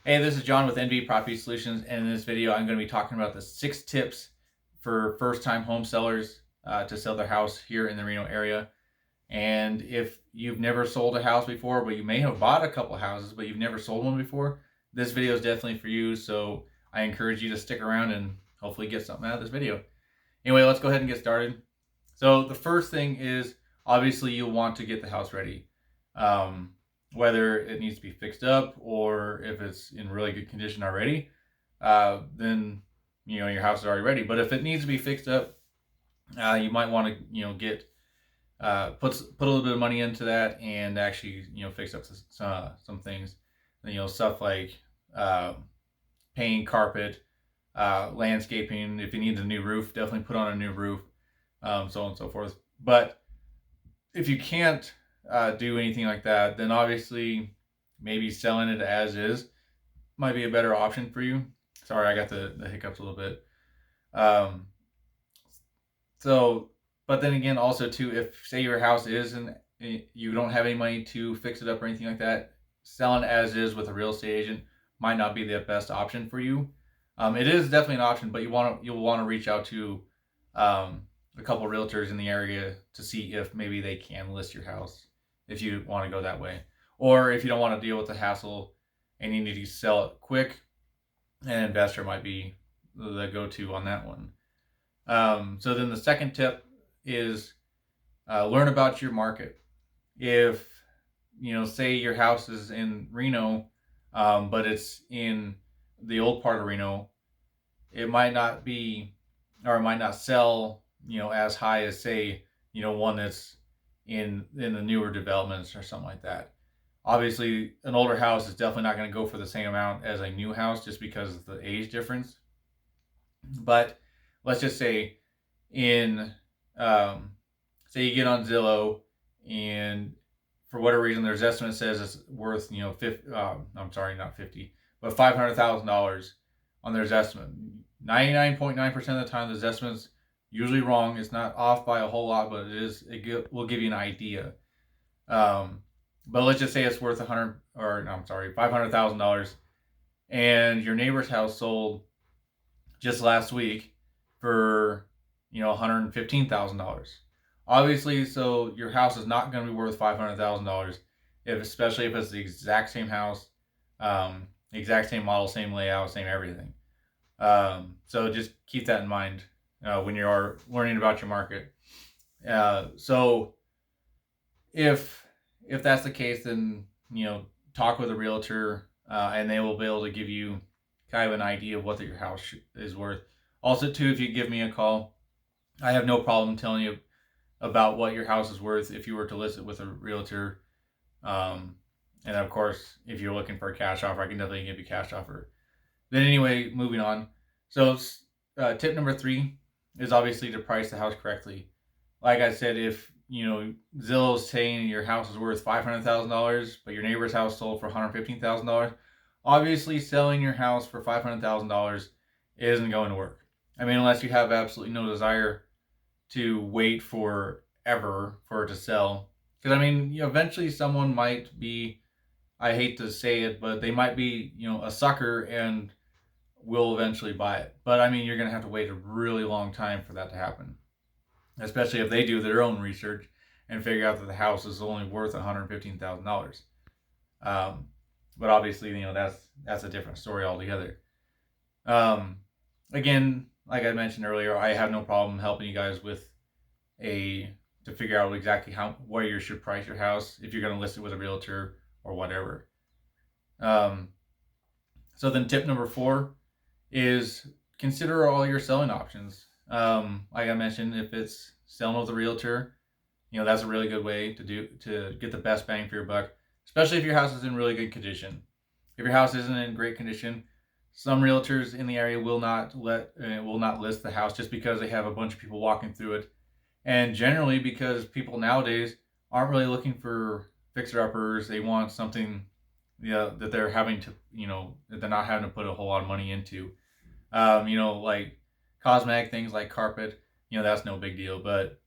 Hey, this is John with NV Property Solutions, and in this video I'm going to be talking about the 6 tips for first-time home sellers to sell their house here in the Reno area. And if you've never sold a house before, but you may have bought a couple houses, but you've never sold one before, this video is definitely for you. So I encourage you to stick around and hopefully get something out of this video. Anyway, let's go ahead and get started. So the first thing is, obviously you'll want to get the house ready. Whether it needs to be fixed up or if it's in really good condition already, then your house is already ready. But if it needs to be fixed up, you might want to get put a little bit of money into that and actually fix up some things. Stuff like paint, carpet, landscaping. If you need a new roof, definitely put on a new roof, so on and so forth. But if you can't do anything like that, then obviously maybe selling it as is might be a better option for you. Sorry, I got the hiccups a little bit. But then again, also too, if say your house isn't, you don't have any money to fix it up or anything like that, selling as is with a real estate agent might not be the best option for you. It is definitely an option, but you'll want to reach out to a couple realtors in the area to see if maybe they can list your house, if you want to go that way. Or if you don't want to deal with the hassle and you need to sell it quick, an investor might be the go-to on that one. So then the second tip is learn about your market. If say your house is in Reno, but it's in the old part of Reno, it might not be, or it might not sell as high as say one that's in the newer developments or something like that. Obviously, an older house is definitely not going to go for the same amount as a new house just because of the age difference. But let's just say say you get on Zillow and for whatever reason their estimate says it's worth $500,000 on their estimate. 99.9% of the time, those estimates usually wrong. It's not off by a whole lot, but it will give you an idea. But let's just say it's worth $500,000, and your neighbor's house sold just last week for $115,000. Obviously, so your house is not going to be worth $500,000, especially if it's the exact same house, exact same model, same layout, same everything. So just keep that in mind when you are learning about your market. So if that's the case, then talk with a realtor, and they will be able to give you kind of an idea of what your house is worth. Also, too, if you give me a call, I have no problem telling you about what your house is worth if you were to list it with a realtor. And of course, if you're looking for a cash offer, I can definitely give you a cash offer. Then anyway, moving on. So tip number 3 is obviously to price the house correctly. Like I said, if Zillow is saying your house is worth $500,000, but your neighbor's house sold for $115,000, obviously selling your house for $500,000 isn't going to work. I mean, unless you have absolutely no desire to wait forever for it to sell. Because I mean, eventually someone might be, I hate to say it, but they might be, a sucker and will eventually buy it. But I mean, you're going to have to wait a really long time for that to happen, especially if they do their own research and figure out that the house is only worth $115,000. But obviously, that's a different story altogether. Again, like I mentioned earlier, I have no problem helping you guys to figure out exactly where you should price your house if you're going to list it with a realtor or whatever. So then tip number 4 is consider all your selling options. Like I mentioned, if it's selling with a realtor, that's a really good way to get the best bang for your buck, especially if your house is in really good condition. If your house isn't in great condition, some realtors in the area will not list the house just because they have a bunch of people walking through it, and generally because people nowadays aren't really looking for fixer-uppers. They want something that they're having to that they're not having to put a whole lot of money into. Like cosmetic things like carpet, that's no big deal. But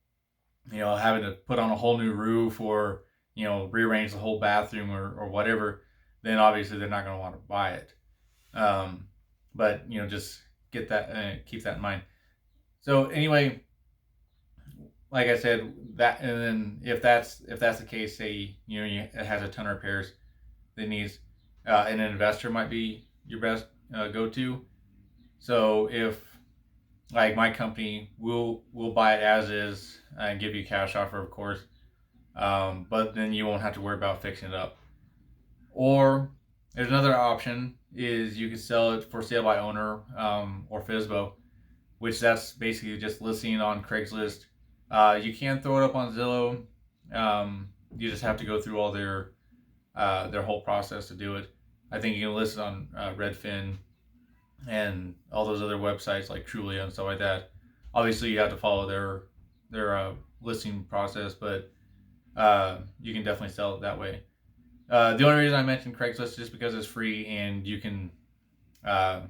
having to put on a whole new roof or rearrange the whole bathroom or whatever, then obviously they're not going to want to buy it. But just get that, keep that in mind. So anyway, like I said, that, and then if that's the case, say it has a ton of repairs that needs, an investor might be your best go-to. So if, like, my company will buy it as is and give you cash offer, of course, but then you won't have to worry about fixing it up. Or there's another option, is you can sell it for sale by owner, or FSBO, which that's basically just listing on Craigslist. You can throw it up on Zillow. You just have to go through all their whole process to do it. I think you can list it on Redfin and all those other websites like Trulia and stuff like that. Obviously, you have to follow their listing process, but you can definitely sell it that way. The only reason I mentioned Craigslist is just because it's free and you can uh,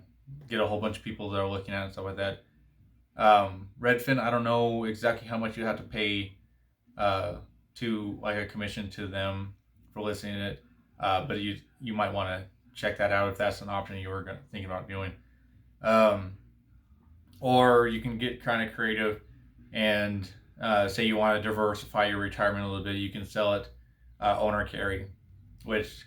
get a whole bunch of people that are looking at it and stuff like that. Redfin, I don't know exactly how much you have to pay to, like, a commission to them for listing it, but you might want to check that out if that's an option you were thinking about doing. Um, or you can get kind of creative and say you want to diversify your retirement a little bit. You can sell it owner carry, which,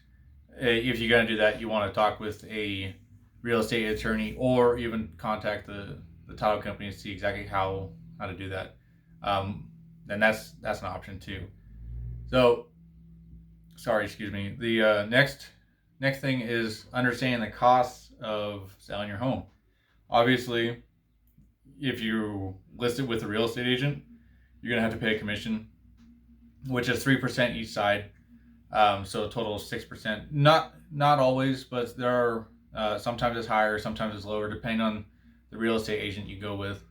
if you're going to do that, you want to talk with a real estate attorney or even contact the title company to see exactly how to do that. And that's an option too. So, sorry, excuse me. The next thing is understanding the costs of selling your home. Obviously, if you list it with a real estate agent, you're gonna have to pay a commission, which is 3% each side. So a total of 6%. Not always, but there are sometimes it's higher, sometimes it's lower, depending on the real estate agent you go with.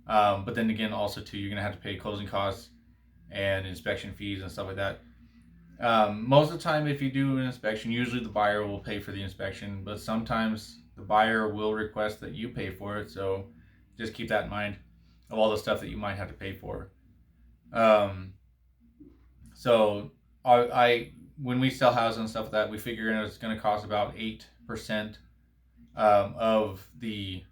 But then again, also too, you're gonna have to pay closing costs and inspection fees and stuff like that. Most of the time, if you do an inspection, usually the buyer will pay for the inspection, but sometimes the buyer will request that you pay for it. So just keep that in mind of all the stuff that you might have to pay for. Um, so I when we sell houses and stuff like that, we figure it's going to cost about 8% of the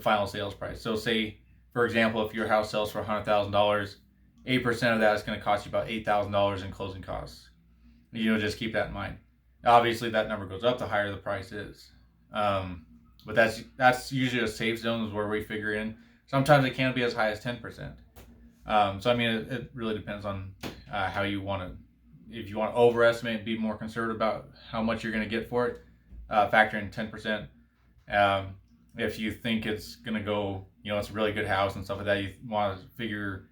final sales price. So say, for example, if your house sells for $100,000, 8% of that is going to cost you about $8,000 in closing costs. Just keep that in mind. Obviously, that number goes up the higher the price is. But that's usually a safe zone is where we figure in. Sometimes it can be as high as 10%. So I mean, it really depends on how you want to. If you want to overestimate and be more conservative about how much you're going to get for it, factor in 10%. If you think it's going to go, it's a really good house and stuff like that, you want to figure,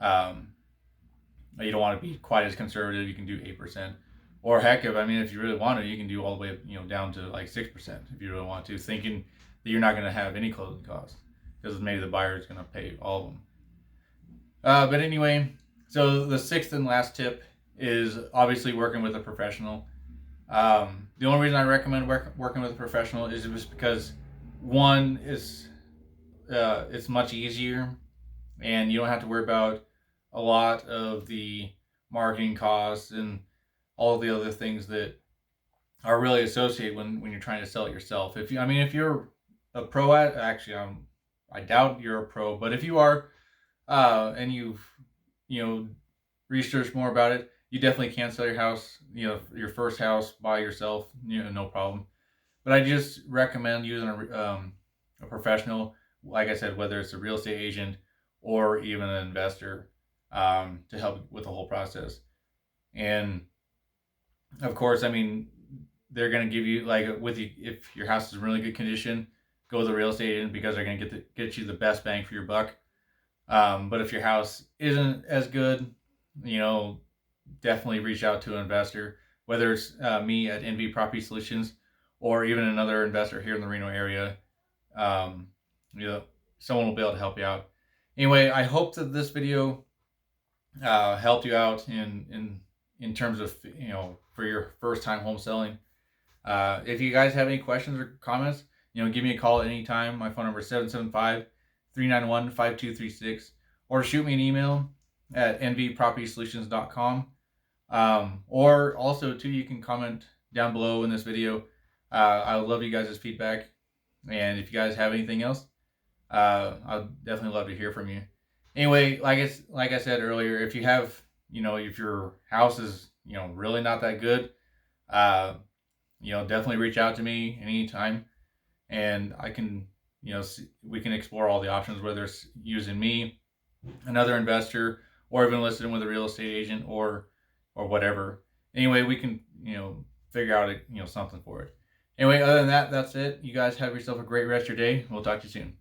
you don't want to be quite as conservative, you can do 8%. Or heck, if you really want to, you can do all the way, down to like 6% if you really want to, thinking that you're not going to have any closing costs because maybe the buyer is going to pay all of them. But anyway, so the sixth and last tip is obviously working with a professional. The only reason I recommend working with a professional is just because, one, is it's much easier, and you don't have to worry about a lot of the marketing costs and all the other things that are really associated when you're trying to sell it yourself. If you're a pro at, actually, I doubt you're a pro, but if you are, and you've researched more about it, you definitely can sell your house, your first house by yourself, no problem. But I just recommend using a professional, like I said, whether it's a real estate agent or even an investor, to help with the whole process. And of course, they're going to give you, like, if your house is in really good condition, go with a real estate agent because they're going to get you the best bang for your buck. But if your house isn't as good, definitely reach out to an investor, whether it's me at NV Property Solutions or even another investor here in the Reno area. Someone will be able to help you out. Anyway, I hope that this video helped you out in terms of, for your first time home selling. If you guys have any questions or comments, give me a call at any time. My phone number is 775-391-5236, or shoot me an email at nvpropertysolutions.com. Or also too, you can comment down below in this video I would love you guys' feedback, and if you guys have anything else, I'd definitely love to hear from you. Anyway, like I said earlier, if you have, if your house is, really not that good, uh, definitely reach out to me anytime, and I can, we can explore all the options, whether it's using me, another investor, or even listing with a real estate agent, or whatever. Anyway, we can, figure out something for it. Anyway, other than that, that's it. You guys have yourself a great rest of your day. We'll talk to you soon.